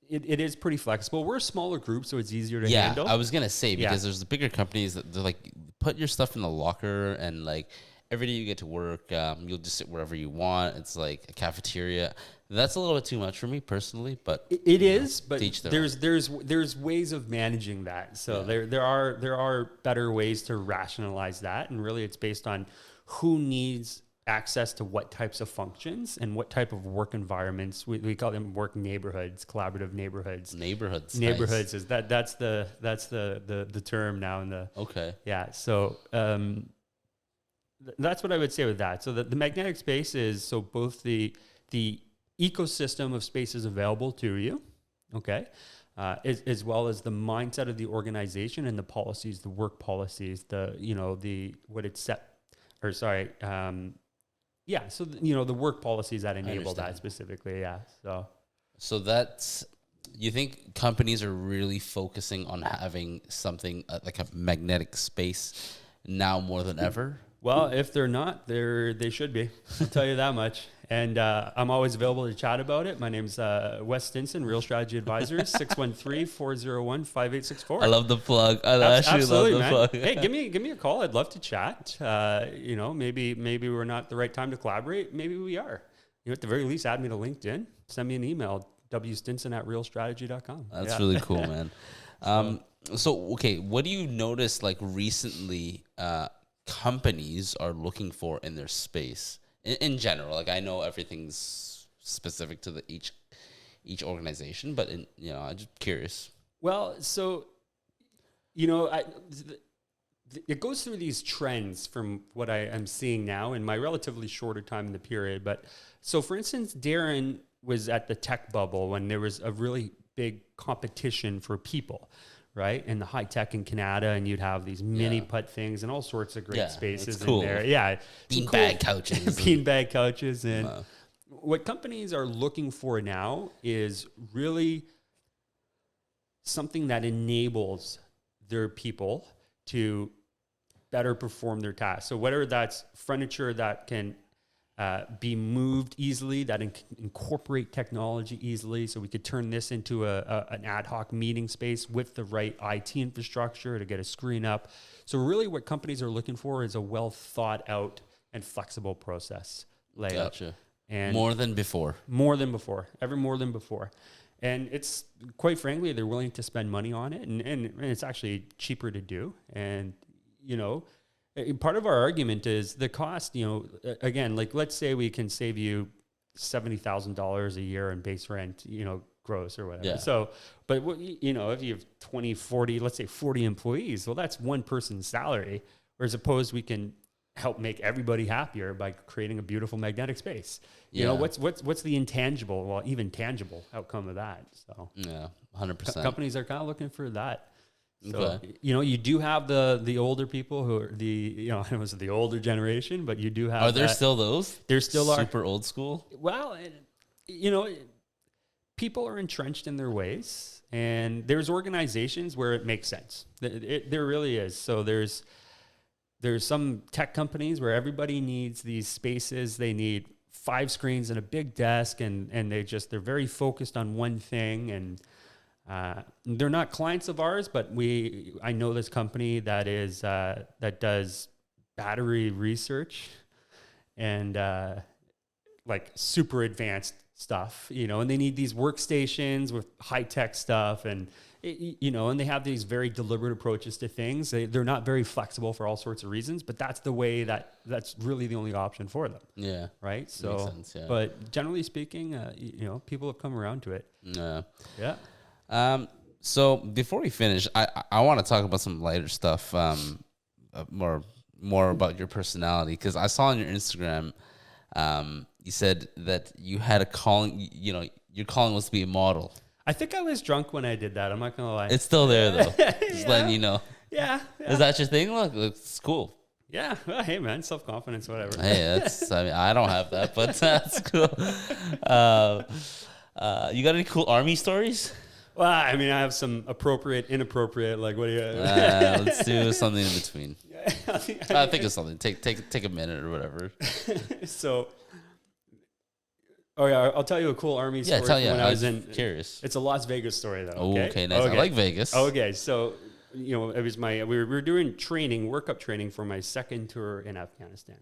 it is pretty flexible. We're a smaller group, so it's easier to handle. I was going to say, because there's the bigger companies that they're like, put your stuff in the locker, and like every day you get to work, you'll just sit wherever you want. It's like a cafeteria. That's a little bit too much for me personally, but it is. But there's there's ways of managing that. So there are better ways to rationalize that, and really it's based on who needs access to what types of functions and what type of work environments. We call them work neighborhoods, collaborative neighborhoods. Neighborhoods nice. Is that's the term now in the. Okay. Yeah. So that's what I would say with that. So the magnetic space is so both the ecosystem of spaces available to you, okay, as well as the mindset of the organization and the policies, the work policies, the work policies that enable that specifically. Yeah. So that's You think companies are really focusing on having something like a magnetic space now more than ever? Well, if they're not, they should be. I'll tell you that much. And I'm always available to chat about it. My name's Wes Stinson, Real Strategy Advisors, 613-401-5864. I love the plug. I actually Absolutely, love the man. plug. Hey, give me a call. I'd love to chat. You know, maybe we're not the right time to collaborate. Maybe we are. You know, at the very least, add me to LinkedIn. Send me an email, wstinson@realstrategy.com. That's really cool, man. So, okay, what do you notice like recently companies are looking for in their space in general? Like, I know everything's specific to each organization, but I'm just curious. Well, so, you know, it goes through these trends from what I am seeing now in my relatively shorter time in the period. But so, for instance, Darren was at the tech bubble when there was a really big competition for people, right? In the high tech in Canada, and you'd have these mini putt things and all sorts of great spaces it's cool. in there. Yeah. Beanbag couches. Beanbag couches. And what companies are looking for now is really something that enables their people to better perform their tasks. So whether that's furniture that can be moved easily, that incorporate technology easily, so we could turn this into an ad hoc meeting space with the right IT infrastructure to get a screen up. So really what companies are looking for is a well thought out and flexible process layout. Gotcha. And more than before. More than before. Ever more than before. And it's, quite frankly, they're willing to spend money on it, and it's actually cheaper to do. And, you know, part of our argument is the cost, you know, again, like let's say we can save you $70,000 a year in base rent, you know, gross or whatever. Yeah. So, but you know, if you have 20, 40, let's say 40 employees, well, that's one person's salary. Whereas opposed we can help make everybody happier by creating a beautiful magnetic space. You know, what's the intangible, well, even tangible outcome of that? So yeah, 100%. Companies are kind of looking for that. So, Okay. you know, you do have the older people who are I was the older generation, but you do have. Are there still those? There still are. Super old school? Well, you know, people are entrenched in their ways, and there's organizations where it makes sense. There really is. So there's some tech companies where everybody needs these spaces. They need 5 screens and a big desk, and they're very focused on one thing, and they're not clients of ours, but I know this company that is that does battery research and like super advanced stuff, you know, and they need these workstations with high tech stuff, and you know, and they have these very deliberate approaches to things. They're not very flexible for all sorts of reasons, but that's the way that's really the only option for them. Yeah. Right. So, makes sense, yeah. But generally speaking, you know, people have come around to it. Yeah. Yeah. So before we finish, I want to talk about some lighter stuff, more about your personality, because I saw on your Instagram, you said that you had a calling. You know, your calling was to be a model. I think I was drunk when I did that. I'm not gonna lie. It's still there though. Just letting you know. Yeah. Is that your thing? Look, it's cool. Yeah. Well, hey man, self-confidence, whatever. Hey, I mean, I don't have that, but that's cool. You got any cool army stories? Well, I mean, I have some appropriate, inappropriate. Like, what do you? Let's do something in between. I think of something. Take a minute or whatever. So, oh yeah, I'll tell you a cool army story. Yeah, when I was in. Curious. It's a Las Vegas story though. Oh, okay, nice. I like Vegas. Okay, so you know, it was we were doing training, workup training for my second tour in Afghanistan.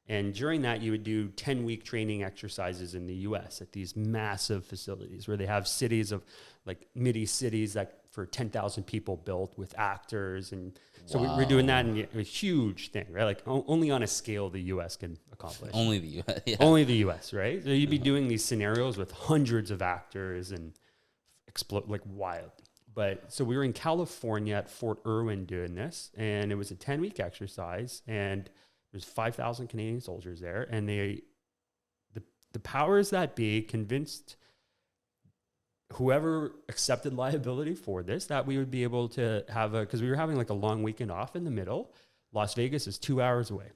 And during that, you would do 10-week training exercises in the U.S. at these massive facilities where they have cities of like midi cities that for 10,000 people built with actors. And so we're doing that in a huge thing, right? Like only on a scale the U.S. can accomplish. Only the U.S. Yeah. Only the U.S., right? So you'd be doing these scenarios with hundreds of actors and explode like wild. But so we were in California at Fort Irwin doing this, and it was a 10-week exercise, and there's 5,000 Canadian soldiers there, and the powers that be convinced whoever accepted liability for this that we would be able to have because we were having like a long weekend off in the middle. Las Vegas is 2 hours away.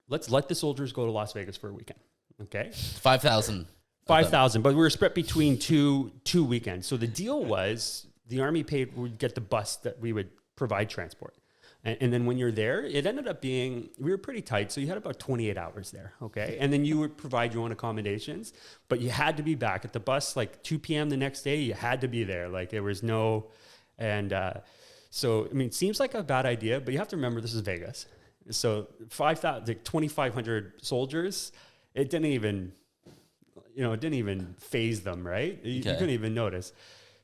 Let's let the soldiers go to Las Vegas for a weekend. Okay. 5,000. 5,000, but we were spread between two weekends. So the deal was the Army would get the bus that we would provide transport. And then when you're there, it ended up being, we were pretty tight. So you had about 28 hours there. Okay. And then you would provide your own accommodations, but you had to be back at the bus like 2 p.m. the next day. You had to be there. Like there was no, and so, I mean, it seems like a bad idea, but you have to remember this is Vegas. So 2,500 soldiers, it didn't even phase them, right? You couldn't even notice.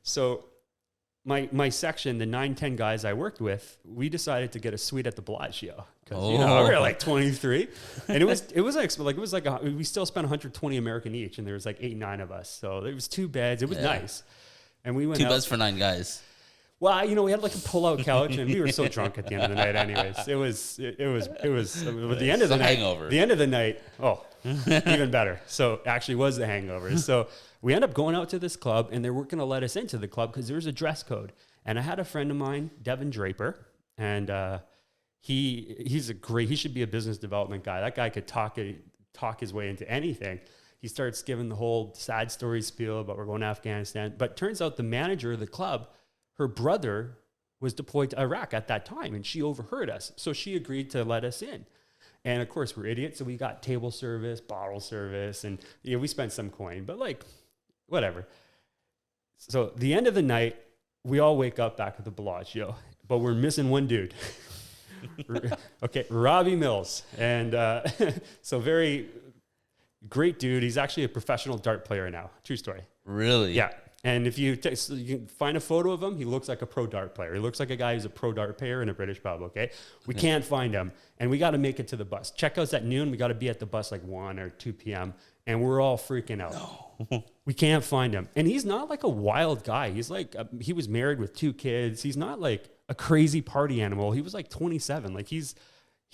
So my section, the 9-10 guys I worked with, we decided to get a suite at the Bellagio because we were like 23, and it was like we still spent 120 American each, and there was like 8-9 of us, so there was 2 beds. It was nice, and we went 2 out. beds for 9 guys. Well, we had like a pull-out couch, and we were so drunk at the end of the night. Anyways, it was at the end of the night. Hangover. The end of the night. Oh, even better. So actually, was the hangover. So we end up going out to this club, and they weren't going to let us into the club because there was a dress code. And I had a friend of mine, Devin Draper, and he should be a business development guy. That guy could talk his way into anything. He starts giving the whole sad story spiel about we're going to Afghanistan. But turns out the manager of the club, her brother was deployed to Iraq at that time, and she overheard us. So she agreed to let us in. And of course, we're idiots. So we got table service, bottle service, and we spent some coin, but like, whatever. So the end of the night, we all wake up back at the Bellagio, but we're missing one dude. Okay, Robbie Mills. And so very great dude. He's actually a professional dart player now. True story. Really? Yeah. And if you can find a photo of him, he looks like a pro dart player. He looks like a guy who's a pro dart player in a British pub, okay? We can't find him, and we got to make it to the bus. Checkout's at noon. We got to be at the bus like 1 or 2 p.m., and we're all freaking out. No. We can't find him. And he's not like a wild guy. He's like, he was married with 2 kids. He's not like a crazy party animal. He was like 27. Like he's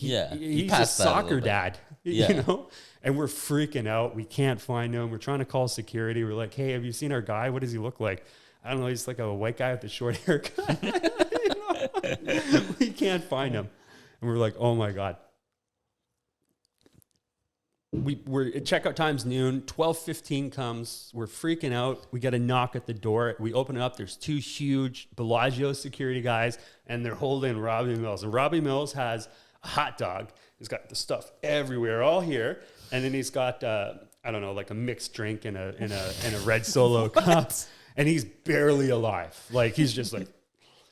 a soccer dad, you know? And we're freaking out. We can't find him. We're trying to call security. We're like, hey, have you seen our guy? What does he look like? I don't know. He's like a white guy with a short haircut. We can't find him. And we're like, oh my God. We're at checkout time's noon. 12:15 comes. We're freaking out. We get a knock at the door. We open it up. There's 2 huge Bellagio security guys, and they're holding Robbie Mills. And Robbie Mills has a hot dog. He's got the stuff everywhere, all here. And then he's got, like a mixed drink in a red Solo cup. And he's barely alive. Like, he's just like,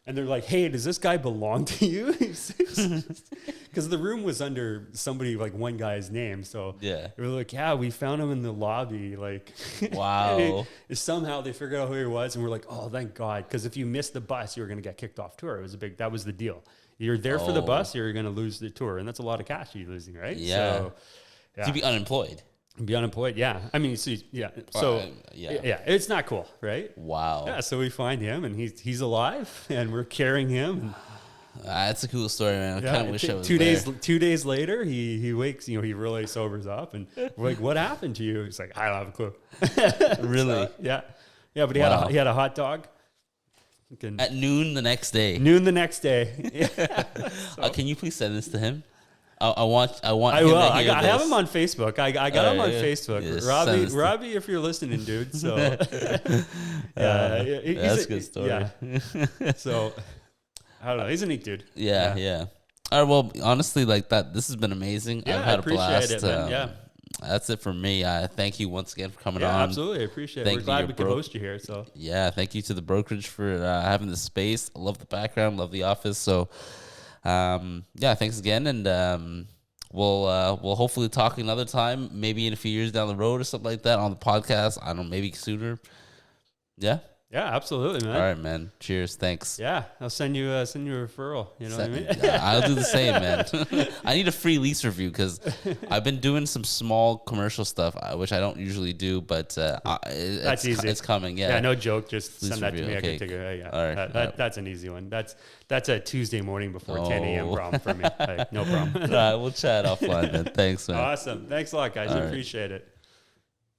and they're like, hey, does this guy belong to you? Because the room was under somebody, like one guy's name. So yeah, they were like, yeah, we found him in the lobby. Like, wow. Somehow they figured out who he was. And we're like, oh, thank God. Because if you missed the bus, you were going to get kicked off tour. That was the deal. You're there for the bus, you're going to lose the tour. And that's a lot of cash you're losing, right? Yeah. So, to be unemployed. Be unemployed, yeah. I mean, yeah. So, yeah, it's not cool, right? Wow. Yeah, so we find him, and he's alive, and we're carrying him. That's a cool story, man. I kind of wish I was 2 days. there. 2 days later, he wakes. He really sobers up, and we're like, "What happened to you?" He's like, "I don't have a clue." Really? So, yeah. But he had a hot dog. At noon the next day. Yeah. So. Can you please send this to him? I want. I will. I have him on Facebook. I got him on Facebook. Yes, Robbie, if you're listening, dude. So that's a good story. Yeah. So I don't know. He's a neat dude. Yeah. All right. Well, honestly, like that, this has been amazing. Yeah, I've had I appreciate a blast. it. That's it for me. Thank you once again for coming on. Yeah, absolutely. I appreciate it. We're glad we could host you here. So yeah, thank you to the brokerage for having the space. I love the background. Love the office. So. Thanks again, and we'll hopefully talk another time, maybe in a few years down the road or something like that on the podcast. I don't know, maybe sooner. Yeah. Yeah, absolutely, man. All right, man. Cheers. Thanks. Yeah, I'll send you a referral. You know what I mean? I'll do the same, man. I need a free lease review because I've been doing some small commercial stuff, which I don't usually do, but that's easy. It's coming. Yeah, no joke. Just lease send that review. to me. Okay. I can take it. Yeah, all right. That's an easy one. That's a Tuesday morning before 10 a.m. problem for me. No problem. All right, we'll chat offline then. Thanks, man. Awesome. Thanks a lot, guys. I appreciate it.